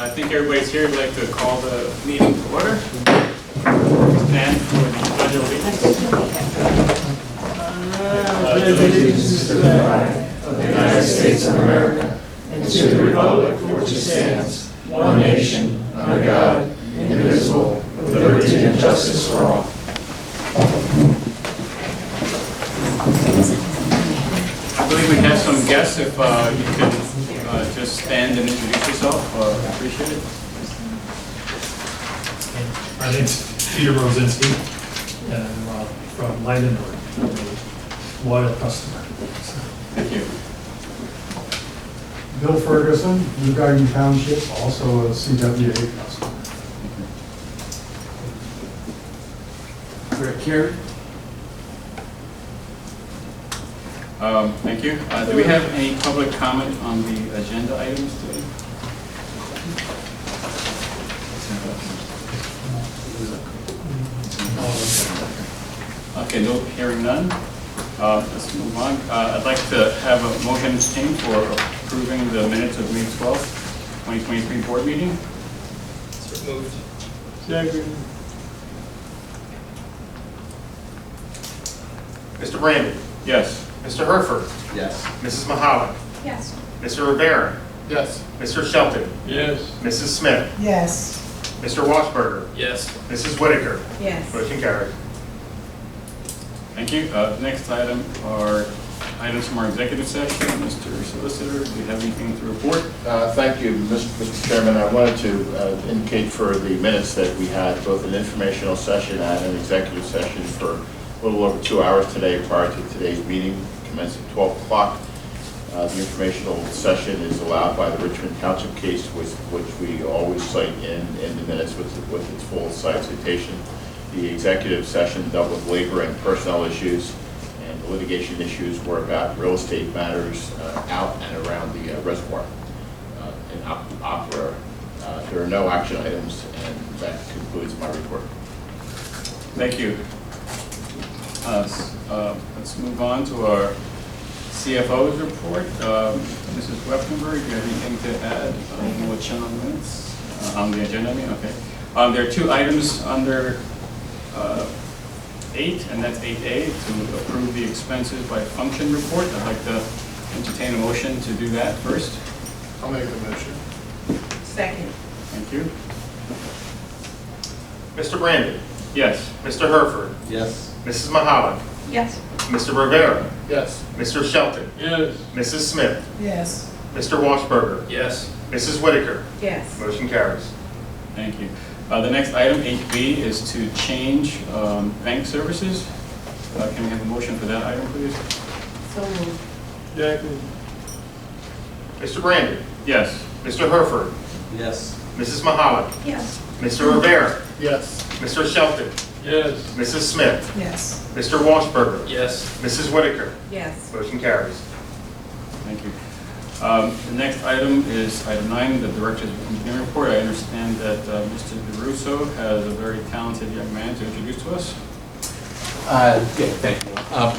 I think everybody's here. I'd like to call the meeting to order. Stand for the pledge of Allegiance to the flag of the United States of America and to the republic for which it stands, one nation, under God, indivisible, with liberty and justice for all. I believe we have some guests. If you could just stand and introduce yourself, appreciate it. My name's Peter Rosinski, and I'm from Landenberg, I'm a loyal customer. Thank you. Bill Ferguson, New Garden Township, also a CWA customer. Greg Carey. Thank you. Do we have any public comment on the agenda items today? Okay, no, hearing none. Let's move on. I'd like to have a motion entertained for approving the minutes of May 12th, 2023 board meeting. So moved. Second. Mr. Brandon. Yes. Mr. Herford. Yes. Mrs. Mahala. Yes. Mr. Rivera. Yes. Mr. Shelton. Yes. Mrs. Smith. Yes. Mr. Washburger. Yes. Mrs. Whitaker. Yes. Motion carried. Thank you. Next item are items from our executive session. Mr. Solicitor, do you have anything to report? Thank you, Mr. Chairman. I wanted to indicate for the minutes that we had both an informational session and an executive session for a little over 2 hours today prior to today's meeting, commencing 12 o'clock. The informational session is allowed by the Richmond Township case, which we always cite in the minutes with its full site citation. The executive session dealt with labor and personnel issues, and the litigation issues were about real estate matters out and around the reservoir in Opera. There are no action items, and that concludes my report. Thank you. Let's move on to our CFO's report. Mrs. Wepkenberg, do you have anything to add on what's shown on the minutes? On the agenda, I mean? Okay. There are two items under 8, and that's 8A, to approve the expenses by function report. I'd like to entertain a motion to do that first. I'll make the motion. Second. Thank you. Mr. Brandon. Yes. Mr. Herford. Yes. Mrs. Mahala. Yes. Mr. Rivera. Yes. Mr. Shelton. Yes. Mrs. Smith. Yes. Mr. Washburger. Yes. Mrs. Whitaker. Yes. Motion carries. Thank you. The next item, 8B, is to change bank services. Can we have a motion for that item, please? So moved. Mr. Brandon. Yes. Mr. Herford. Yes. Mrs. Mahala. Yes. Mr. Rivera. Yes. Mr. Shelton. Yes. Mrs. Smith. Yes. Mr. Washburger. Yes. Mrs. Whitaker. Yes. Motion carries. Thank you. The next item is item 9, the Director's Engineering Report. I understand that Mr. DeRusso has a very talented young man to introduce to us. Yeah, thank you.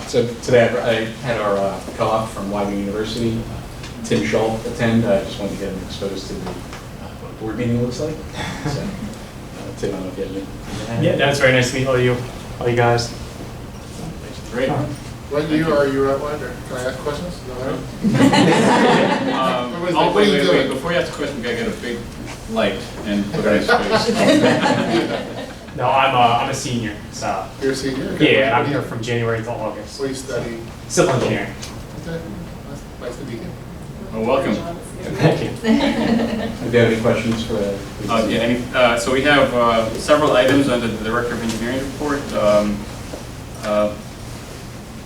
So today I had our co-op from Wyoming University, Tim Schull, attend. I just wanted to get him exposed to what a board meeting looks like. So, Tim, I don't know if you have any. Yeah, that's very nice to meet all you guys. Great. What year are you at Winder? Can I ask questions? No, I don't. Oh, What are you wait. doing? Before you ask the question, we gotta get a big light and put it in his face. No, I'm a senior, so You're a senior? Okay. yeah, I'm What do here you- from January until August. What do you study? Civil engineering. Okay. Nice to meet you. Well, welcome. Thank you. Do you have any questions for? So we have several items under the Director of Engineering Report.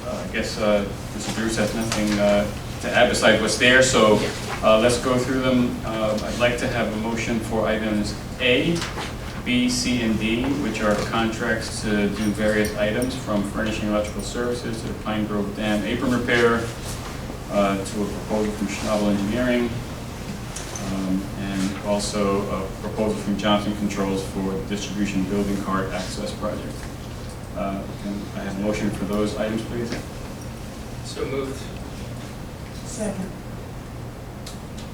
I guess Mr. Bruce has nothing to add besides what's there, so let's go through them. I'd like to have a motion for items A, B, C, and D, which are contracts to do various items from furnishing electrical services to the Pine Grove Dam apron repair, to a proposal from Schnabel Engineering, and also a proposal from Johnson Controls for the distribution building card access project. Can I have a motion for those items, please? So moved. Second.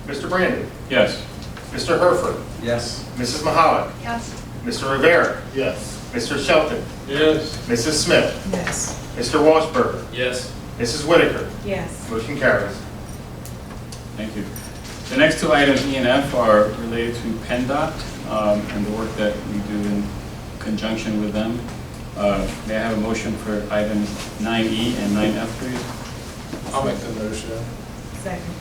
Mr. Brandon. Yes. Mr. Herford, Yes. Mrs. Mahalik, Yes. Mr. Rivera, Yes. Mr. Shelton, Yes. Mrs. Smith, Yes. Mr. Washburger, Yes. Mrs. Whitaker. Yes. Motion carries. Thank you. The next two items, E and F, are related to PennDOT and the work that we do in conjunction with them. May I have a motion for items 9E and 9F, please? I'll make the motion. Second.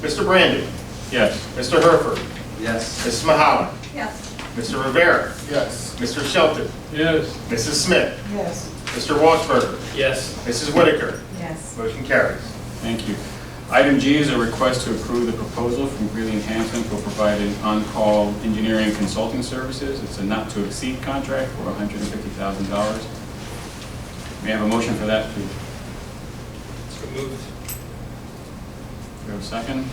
Mr. Brandon, Yes. Mr. Herford, Yes. Mrs. Mahalik, Yes. Mr. Rivera, Yes. Mr. Shelton, Yes. Mrs. Smith, Yes. Mr. Washburger, Yes. Mrs. Whitaker. Yes. Motion carries. Thank you. Item G is a request to approve the proposal from Greeley Hanson for providing on-call engineering consulting services. It's a not-to-exceed contract for $150,000. May I have a motion for that, please? So moved. Do you have a second?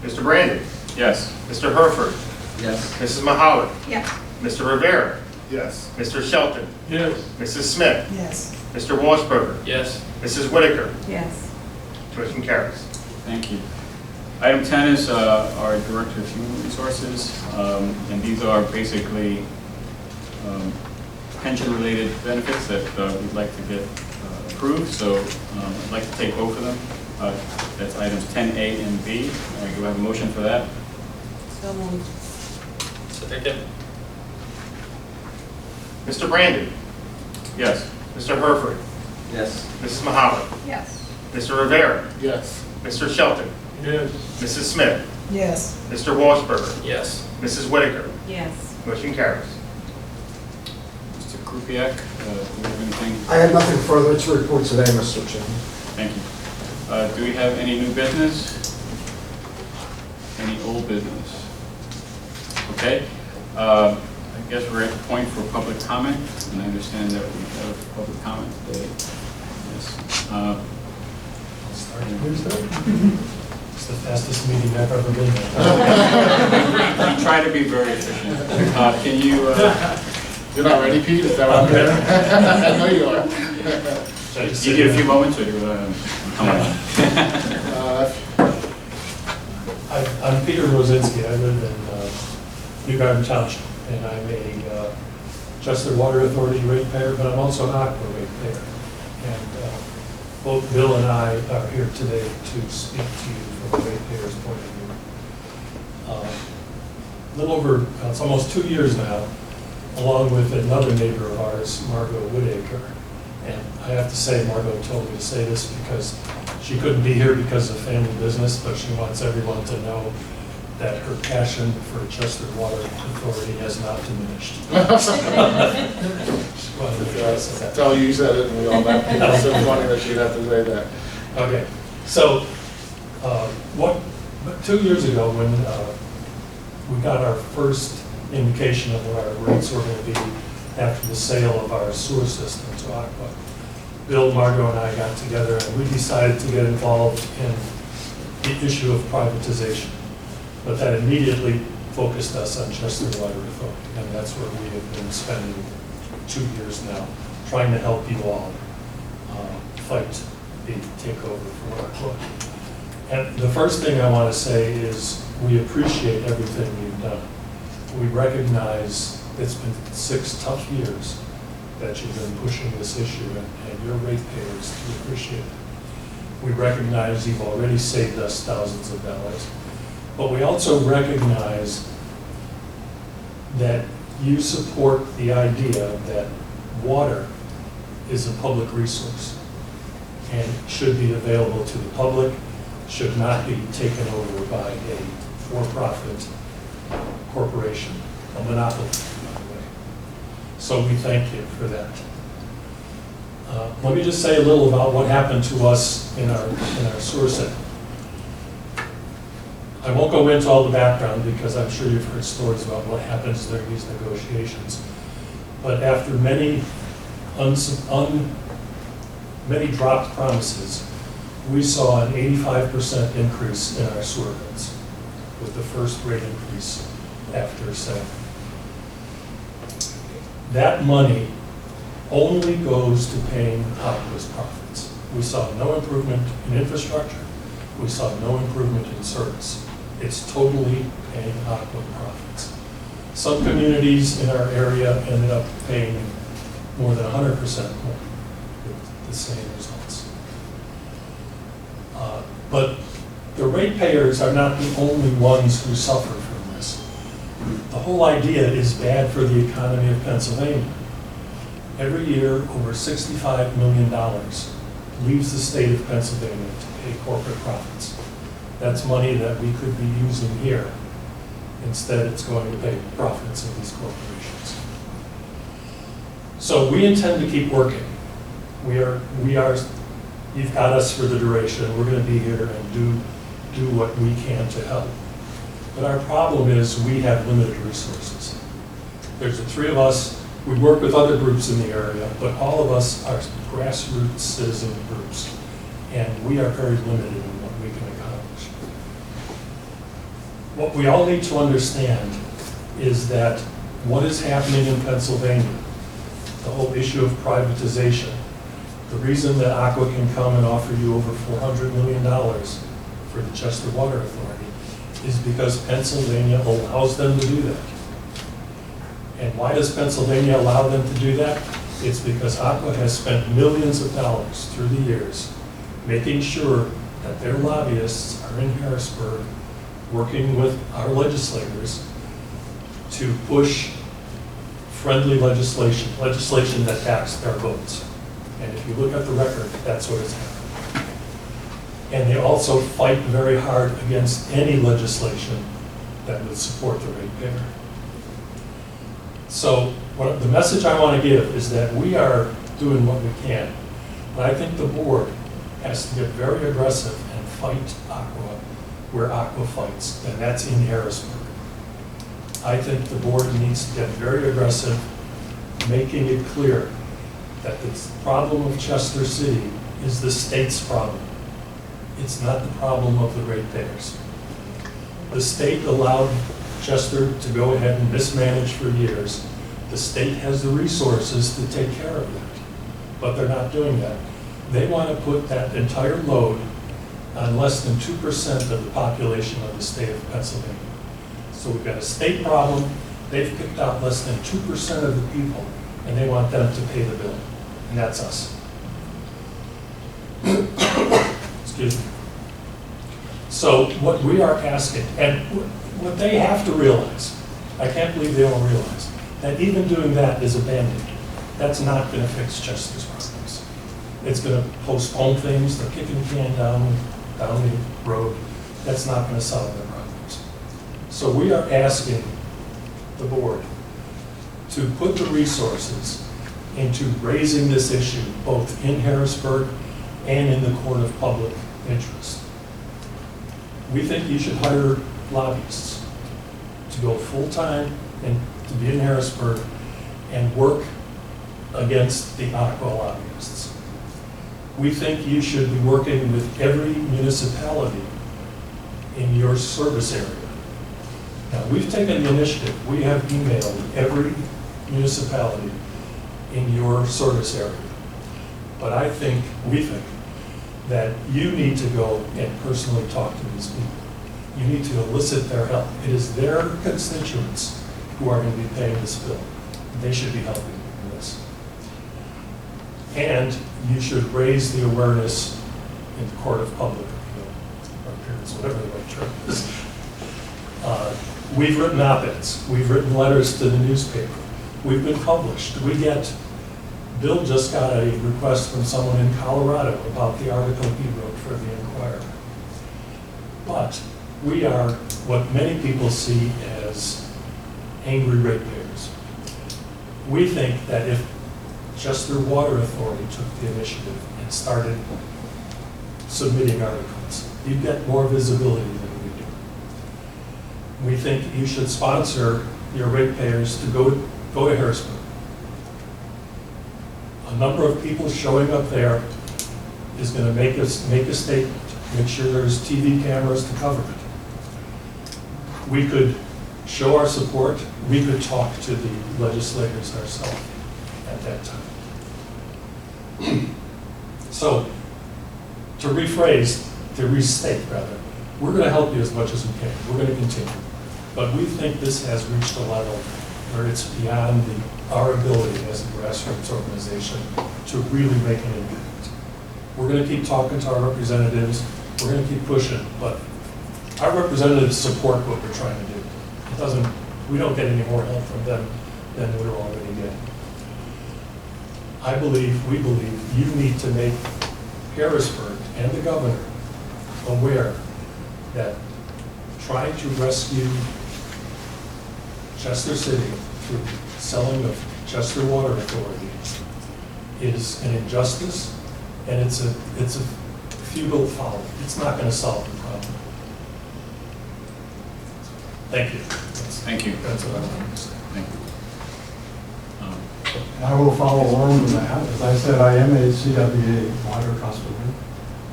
Mr. Brandon, Yes. Mr. Herford, Yes. Mrs. Mahalik, Yes. Mr. Rivera, Yes. Mr. Shelton, Yes. Mrs. Smith, Yes. Mr. Washburger, Yes. Mrs. Whitaker. Yes. Motion carries. Thank you. Item 10 is our Director of Human Resources, and these are basically pension-related benefits that we'd like to get approved, so I'd like to take both of them. That's items 10A and B. Do I have a motion for that? So moved. Second. Mr. Brandon, Yes. Mr. Herford, Yes. Mrs. Mahalik, Yes. Mr. Rivera, Yes. Mr. Shelton, Yes. Mrs. Smith, Yes. Mr. Washburger, Yes. Mrs. Whitaker. Yes. Motion carries. Mr. Krupiak, do you have anything? I have nothing further to report today, Mr. Chairman. Thank you. Do we have any new business? Any old business? Okay. I guess we're at the point for public comment, and I understand that we have public comment today. Yes. It's the fastest meeting I've ever been in. We try to be very efficient. Can you, You're not ready, Pete? Is that what I'm hearing? I know you are. you get a few moments, or come on? I'm Peter Rosinski. I live in New Garden Township, and I'm a Chester Water Authority ratepayer, but I'm also an Aqua ratepayer. And both Bill and I are here today to speak to you from a ratepayer's point of view. A little over, it's almost 2 years now, along with another neighbor of ours, Margot Woodacre. And I have to say, Margot told me to say this because she couldn't be here because of family business, but she wants everyone to know that her passion for Chester Water Authority has not diminished. She wanted to address that. Tell you said it, and we all know. It's so funny that you'd have to say that. Okay, so, but 2 years ago, when we got our first indication of what our rates were going to be after the sale of our sewer system to Aqua, Bill, Margot, and I got together, and we decided to get involved in the issue of privatization. But that immediately focused us on Chester Water Authority, and that's where we have been spending 2 years now, trying to help you all fight the takeover for Aqua. And the first thing I want to say is we appreciate everything you've done. We recognize it's been 6 tough years that you've been pushing this issue, and your ratepayers to appreciate it. We recognize you've already saved us thousands of dollars, but we also recognize that you support the idea that water is a public resource and should be available to the public, should not be taken over by a for-profit corporation, a monopoly, by the way. So we thank you for that. Let me just say a little about what happened to us in our sewer segment. I won't go into all the background because I'm sure you've heard stories about what happens during these negotiations. But after many dropped promises, we saw an 85% increase in our sewer rates with the first rate increase after sale. That money only goes to paying Aqua's profits. We saw no improvement in infrastructure. we saw no improvement in service. It's totally paying Aqua profits. Some communities in our area ended up paying more than 100% more with the same results. But the ratepayers are not the only ones who suffer from this. The whole idea is bad for the economy of Pennsylvania. Every year, over $65 million leaves the state of Pennsylvania to pay corporate profits. That's money that we could be using here. Instead, it's going to pay profits of these corporations. So we intend to keep working. You've got us for the duration. We're going to be here and do what we can to help. But our problem is we have limited resources. There's the three of us. We work with other groups in the area, but all of us are grassroots citizen groups, and we are very limited in what we can accomplish. What we all need to understand is that what is happening in Pennsylvania, the whole issue of privatization, the reason that Aqua can come and offer you over $400 million for the Chester Water Authority is because Pennsylvania allows them to do that. And why does Pennsylvania allow them to do that? It's because Aqua has spent millions of dollars through the years making sure that their lobbyists are in Harrisburg working with our legislators to push friendly legislation that backs their votes. And if you look at the record, that's what has happened. And they also fight very hard against any legislation that would support the ratepayer. So the message I want to give is that we are doing what we can, but I think the board has to get very aggressive and fight Aqua where Aqua fights, and that's in Harrisburg. I think the board needs to get very aggressive, making it clear that the problem of Chester City is the state's problem. It's not the problem of the ratepayers. The state allowed Chester to go ahead and mismanage for years. The state has the resources to take care of that, but they're not doing that. They want to put that entire load on less than 2% of the population of the state of Pennsylvania. So we've got a state problem. They've picked out less than 2% of the people, and they want them to pay the bill, and that's us. Excuse me. So what we are asking, and what they have to realize, I can't believe they don't realize, that even doing that is a Band-Aid. That's not going to fix Chester's problems. It's going to postpone things. They're kicking the can down the road. That's not going to solve their problems. So we are asking the board to put the resources into raising this issue, both in Harrisburg and in the court of public interest. We think you should hire lobbyists to go full-time and to be in Harrisburg and work against the Aqua lobbyists. We think you should be working with every municipality in your service area. Now, we've taken the initiative. We have emailed every municipality in your service area. But we think that you need to go and personally talk to these people. You need to elicit their help. It is their constituents who are going to be paying this bill. They should be helping in this. And you should raise the awareness in the court of public appeal, or appearance, whatever the right term is. We've written op-eds. We've written letters to the newspaper. We've been published. Bill just got a request from someone in Colorado about the article he wrote for the Inquirer. But we are what many people see as angry ratepayers. We think that if Chester Water Authority took the initiative and started submitting articles, you'd get more visibility than we do. We think you should sponsor your ratepayers to go to Harrisburg. A number of people showing up there is going to make a statement, make sure there's TV cameras to cover it. We could show our support. We could talk to the legislators ourselves at that time. So, to rephrase, to restate rather, we're going to help you as much as we can. We're going to continue. But we think this has reached a level where it's beyond our ability as a grassroots organization to really make an impact. We're going to keep talking to our representatives. We're going to keep pushing, but our representatives support what we're trying to do. We don't get any more help from them than we're already getting. We believe you need to make Harrisburg and the governor aware that trying to rescue Chester City through selling of Chester Water Authority is an injustice, and it's a futile folly. It's not going to solve the problem. Thank you. Thank you. That's what I wanted to say. Thank you. And I will follow along with that. As I said, I am a CWA water customer.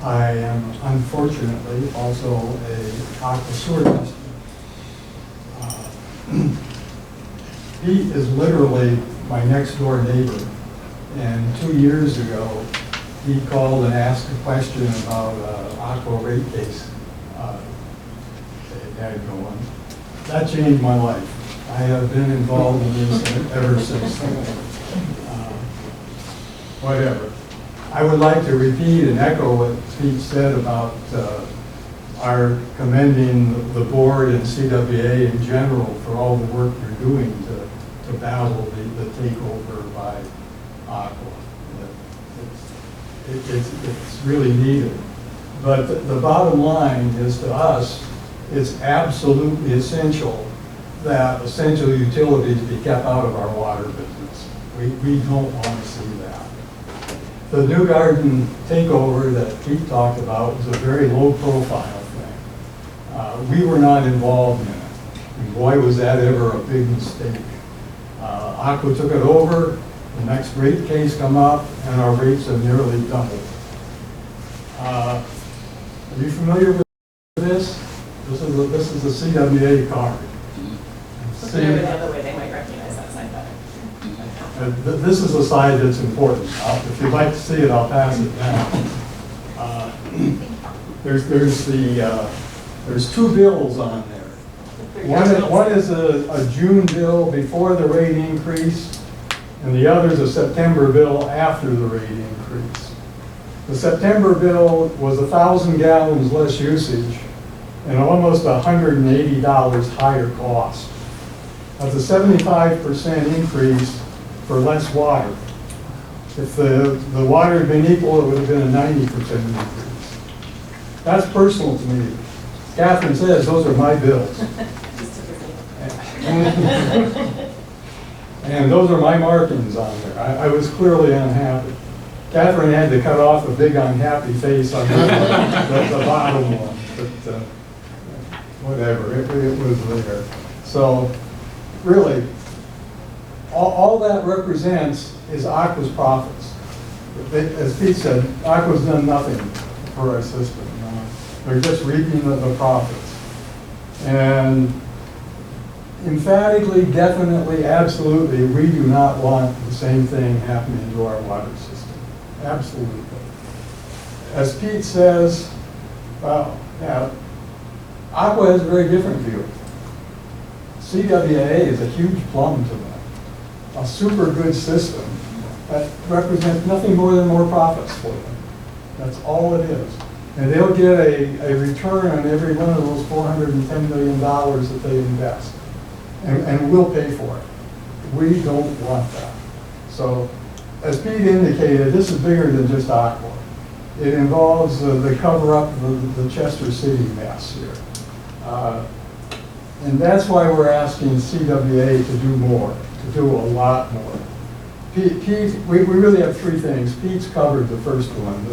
I am unfortunately also a aqua sewer customer. Pete is literally my next door neighbor. And 2 years ago, he called and asked a question about aqua rate case. Going. That changed my life. I have been involved in this ever since. Whatever. I would like to repeat and echo what Pete said about our commending the board and CWA in general for all the work you're doing to battle the takeover by Aqua. It's really needed. But the bottom line is, to us, it's absolutely essential that essential utilities be kept out of our water business. We don't want to see that. The New Garden takeover that Pete talked about was a very low profile thing. We were not involved in it. And boy, was that ever a big mistake. Aqua took it over, the next rate case come up, and our rates have nearly doubled. Are you familiar with this? This is the CWA card. Flip it over the other way, they might recognize that side better. This is the side that's important. If you'd like to see it, I'll pass it down. There's two bills on there. One is a June bill before the rate increase, and the other is a September bill after the rate increase. The September bill was 1,000 gallons less usage and almost $180 higher cost. That's a 75% increase for less water. If the water had been equal, it would have been a 90% increase. That's personal to me. Catherine says those are my bills. And those are my markings on there. I was clearly unhappy. Catherine had to cut off a big unhappy face on the bottom one, but whatever, it was there. So really, all that represents is Aqua's profits. As Pete said, Aqua's done nothing for our system. They're just reaping the profits. And emphatically, definitely, absolutely, we do not want the same thing happening to our water system. Absolutely. As Pete says, well, yeah, Aqua has a very different view. CWA is a huge plum to them. A super good system that represents nothing more than more profits for them. That's all it is. And they'll get a return on every one of those $410 million that they invest. And we'll pay for it. We don't want that. So, as Pete indicated, this is bigger than just Aqua. It involves the cover-up of the Chester City mess here. And that's why we're asking CWA to do more, to do a lot more. Pete, we really have three things. Pete's covered the first one,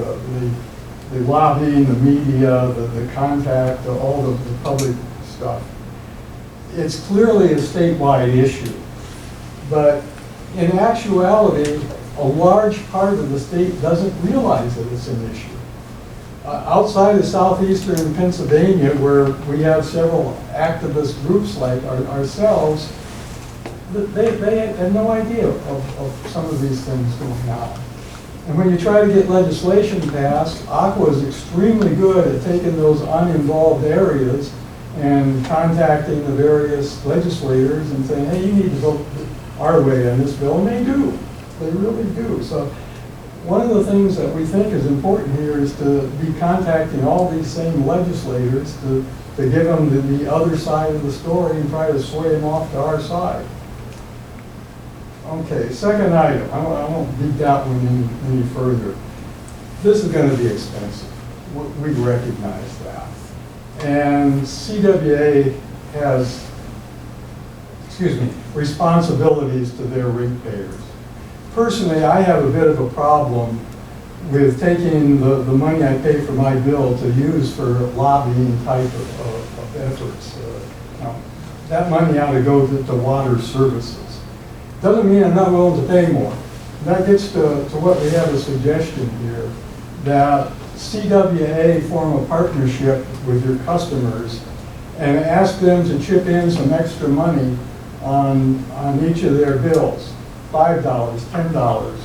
the lobbying, the media, the contact, all the public stuff. It's clearly a statewide issue, but in actuality, a large part of the state doesn't realize that it's an issue. Outside of southeastern Pennsylvania, where we have several activist groups like ourselves, they had no idea of some of these things going on. And when you try to get legislation passed, Aqua is extremely good at taking those uninvolved areas and contacting the various legislators and saying, hey, you need to vote our way on this bill, and they do. They really do. So one of the things that we think is important here is to be contacting all these same legislators to give them the other side of the story and try to sway them off to our side. Okay, second item. I won't beat that one any further. This is going to be expensive. We recognize that. And CWA has, responsibilities to their ratepayers. Personally, I have a bit of a problem with taking the money I pay for my bill to use for lobbying type of efforts. Now, that money ought to go to water services. Doesn't mean I'm not willing to pay more. And that gets to what we have a suggestion here, that CWA form a partnership with your customers and ask them to chip in some extra money on each of their bills, $5, $10,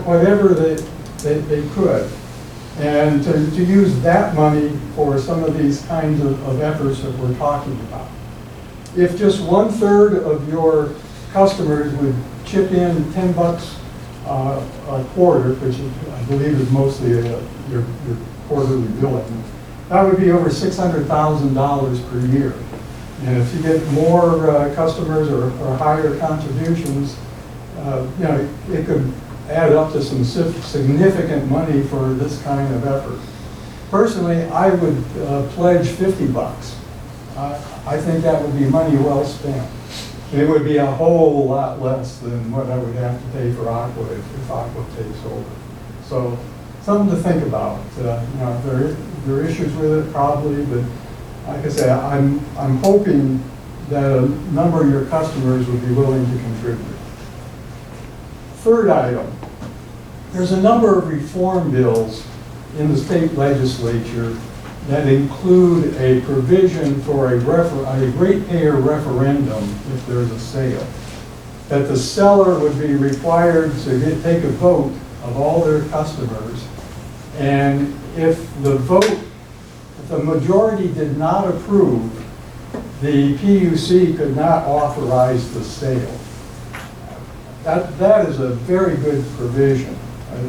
whatever they could. And to use that money for some of these kinds of efforts that we're talking about. If just 1/3 of your customers would chip in $10 a quarter, which I believe is mostly your quarterly billing, that would be over $600,000 per year. And if you get more customers or higher contributions, it could add up to some significant money for this kind of effort. Personally, I would pledge $50. I think that would be money well spent. It would be a whole lot less than what I would have to pay for Aqua if Aqua takes over. So something to think about. There are issues with it probably, but like I say, I'm hoping that a number of your customers would be willing to contribute. Third item, there's a number of reform bills in the state legislature that include a provision for a ratepayer referendum if there's a sale. That the seller would be required to take a vote of all their customers, and if the majority did not approve, the PUC could not authorize the sale. That is a very good provision.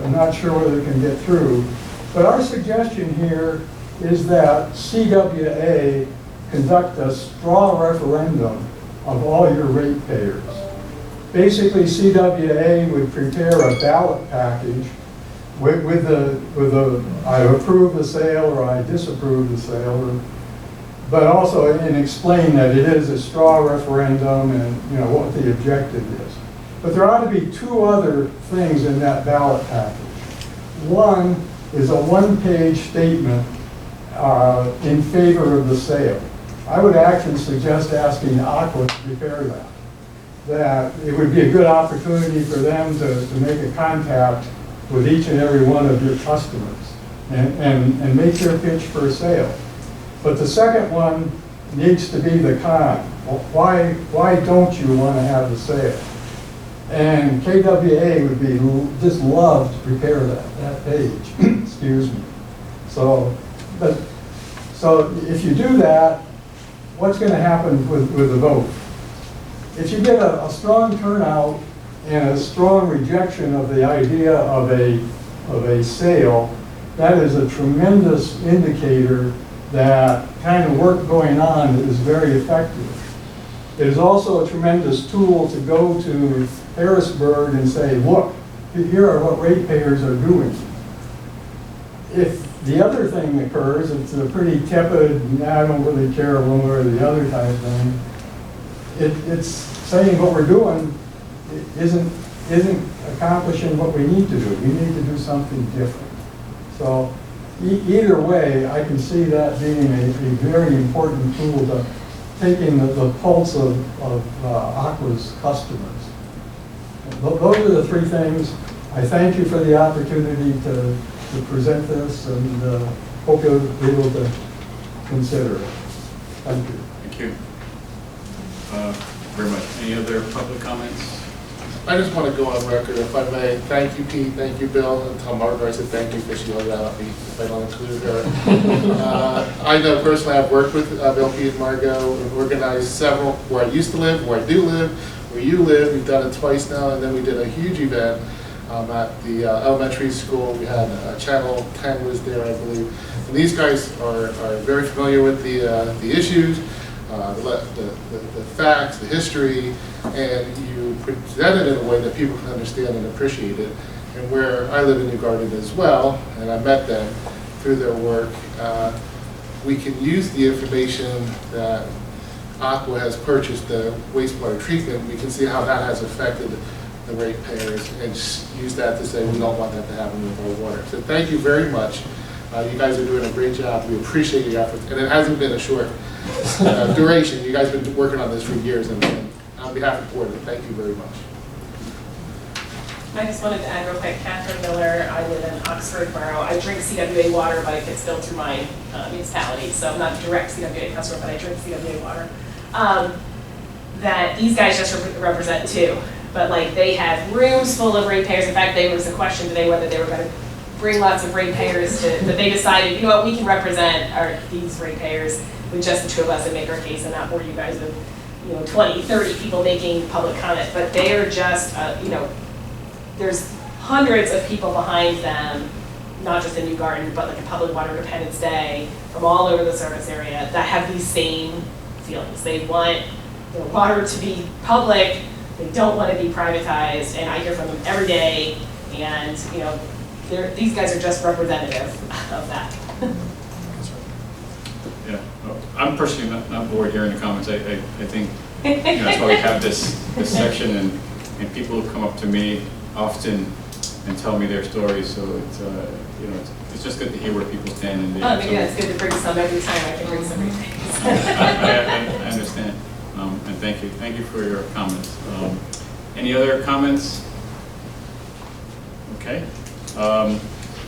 I'm not sure whether it can get through, but our suggestion here is that CWA conduct a straw referendum of all your ratepayers. Basically, CWA would prepare a ballot package with I approve the sale or I disapprove the sale, but also and explain that it is a straw referendum and what the objective is. But there ought to be two other things in that ballot package. One is a one-page statement in favor of the sale. I would actually suggest asking Aqua to prepare that. That it would be a good opportunity for them to make a contact with each and every one of your customers and make their pitch for a sale. But the second one needs to be the con. Why don't you want to have the sale? And KWA would be just love to prepare that page. Excuse me. So if you do that, what's going to happen with the vote? If you get a strong turnout and a strong rejection of the idea of a sale, that is a tremendous indicator that kind of work going on is very effective. It is also a tremendous tool to go to Harrisburg and say, look, here are what ratepayers are doing. If the other thing occurs, it's a pretty tepid, I don't really care one way or the other type thing. It's saying what we're doing isn't accomplishing what we need to do. We need to do something different. So either way, I can see that being a very important tool to taking the pulse of Aqua's customers. Those are the three things. I thank you for the opportunity to present this and hope you'll be able to consider it. Thank you. Thank you very much. Any other public comments? I just want to go on record, if I may. Thank you, Pete, thank you, Bill, and tell Margaret I said thank you because she yelled out at me if I don't include her. I know personally I've worked with Bill, Pete, and Margot, and organized several where I used to live, where I do live, where you live. We've done it twice now, and then we did a huge event at the elementary school. We had Channel 10 was there, I believe. And these guys are very familiar with the issues, the facts, the history, and you present it in a way that people can understand and appreciate it. And where I live in New Garden as well, and I met them through their work, we can use the information that Aqua has purchased, the wastewater treatment. We can see how that has affected the ratepayers and use that to say we don't want that to happen with our water. So thank you very much. You guys are doing a great job. We appreciate your efforts. And it hasn't been a short duration. You guys have been working on this for years. And on behalf of the board, thank you very much. I just wanted to add real quick, Catherine Miller, I live in Oxford Borough. I drink CWA water, but it gets filled through my municipality, so I'm not a direct CWA customer, but I drink CWA water. That these guys just represent too, but like they have rooms full of ratepayers. In fact, there was a question today whether they were going to bring lots of ratepayers to, but they decided, you know what, we can represent these ratepayers with just the two of us and make our case and not bore you guys with, 20, 30 people making public comment. But they are just, there's hundreds of people behind them, not just in New Garden, but like a Public Water Independence Day from all over the service area that have these same feelings. They want their water to be public, they don't want to be privatized, and I hear from them every day, and these guys are just representative of that. Yeah, well, I'm personally not bored hearing the comments. I think that's why we have this section, and people come up to me often and tell me their stories. So it's just good to hear where people stand. And Maybe that's good to bring some every time. I can bring some every I understand, and thank you for your comments. Any other comments? Okay.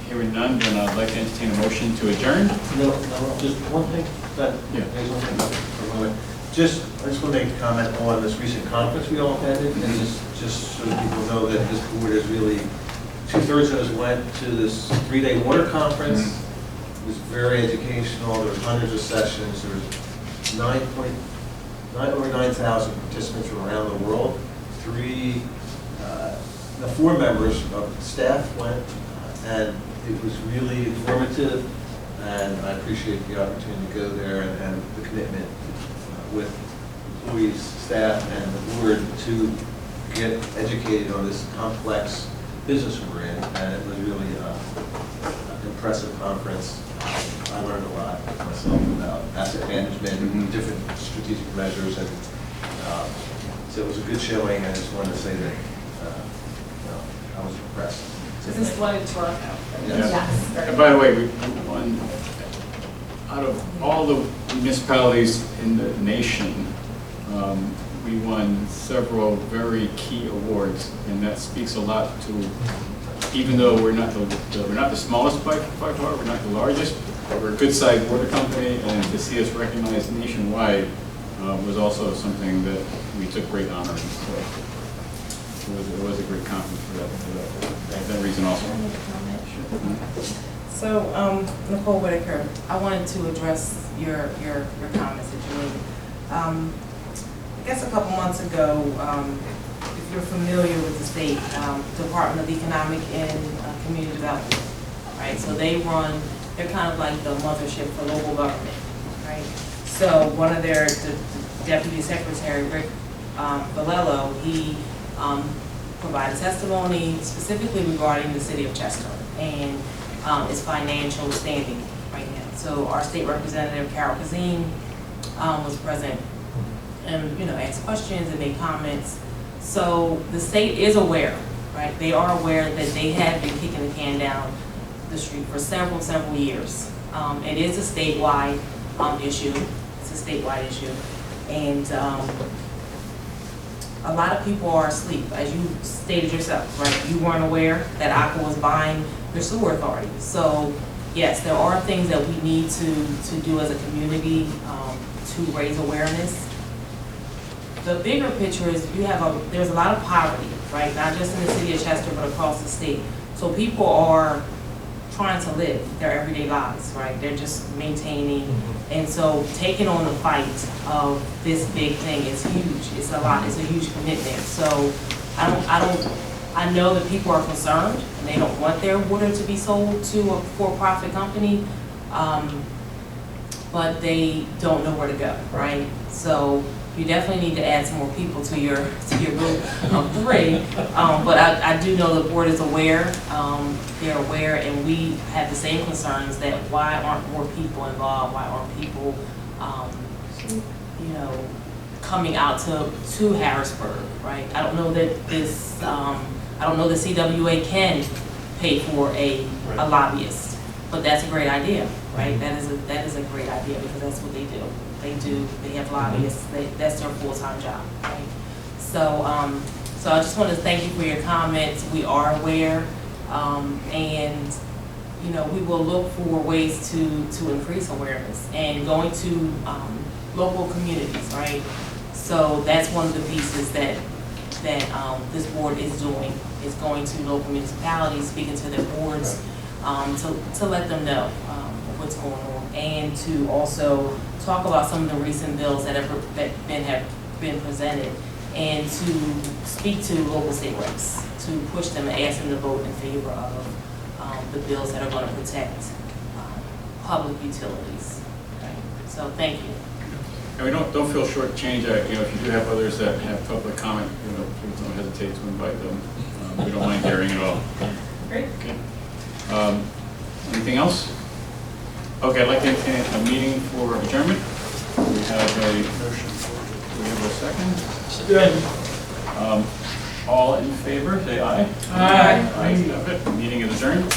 Hearing none, then I'd like to entertain a motion to adjourn. No, just one thing. Yeah. There's one thing for a moment. I just want to make a comment on this recent conference we all attended, and just so that people know that this board is really, 2/3 of us went to this 3-day water conference. It was very educational. There were hundreds of sessions. There was over 9,000 participants from around the world. The 4 members of staff went, and it was really informative, and I appreciate the opportunity to go there and the commitment with employees, staff, and the board to get educated on this complex business we're in, and it was really an impressive conference. I learned a lot myself about asset management, different strategic measures, and so it was a good showing. I just wanted to say that I was impressed. Is this one in Toronto? Yes. And by the way, we won, out of all the municipalities in the nation, we won several very key awards, and that speaks a lot to, even though we're not the smallest by far, we're not the largest, but we're a good-sized water company, and to see us recognized nationwide was also something that we took great honor in. So it was a great conference for that reason also. So, Nicole Whitaker, I wanted to address your comments that you made. I guess a couple months ago, if you're familiar with the state Department of Economic and Community Development, right? So they're kind of like the mothership for local government, right? So one of their, the Deputy Secretary, Rick Valello, he provided testimony specifically regarding the city of Chester and its financial standing right now. So our state representative, Carol Kazim, was present and asked questions and made comments. So the state is aware, right? They are aware that they have been kicking the can down the street for several years. It is a statewide issue. It's a statewide issue. And a lot of people are asleep, as you stated yourself, right? You weren't aware that Aqua was buying their sewer authority. So yes, there are things that we need to do as a community to raise awareness. The bigger picture is there's a lot of poverty right? Not just in the city of Chester, but across the state. So people are trying to live their everyday lives, right? They're just maintaining. And so taking on the fight of this big thing is huge. It's a lot, it's a huge commitment. So I know that people are concerned and they don't want their water to be sold to a for-profit company, but they don't know where to go, right? So you definitely need to add some more people to your group of 3. But I do know the board is aware, they're aware, and we have the same concerns that why aren't more people involved? Why aren't people, you know, coming out to Harrisburg, right? I don't know that this, I don't know that CWA can pay for a lobbyist, but that's a great idea, right? That is a great idea because that's what they do. They have lobbyists, that's their full-time job, right? So, so I just want to thank you for your comments. We are aware, and, you know, we will look for ways to increase awareness and going to local communities, right? So that's one of the pieces that this board is doing, is going to local municipalities, speaking to their boards, to let them know what's going on, and to also talk about some of the recent bills that have been presented, and to speak to local state reps, to push them and ask them to vote in favor of the bills that are going to protect public utilities. Okay? So thank you. And we don't feel shortchanged. You know, if you do have others that have public comment, you know, please don't hesitate to invite them. We don't mind hearing it all. Great. Okay. Anything else? Okay, I'd like to entertain a meeting for adjournment. We have a motion. We have a second. All in favor, say aye. Aye. Ayes have it. Meeting is adjourned.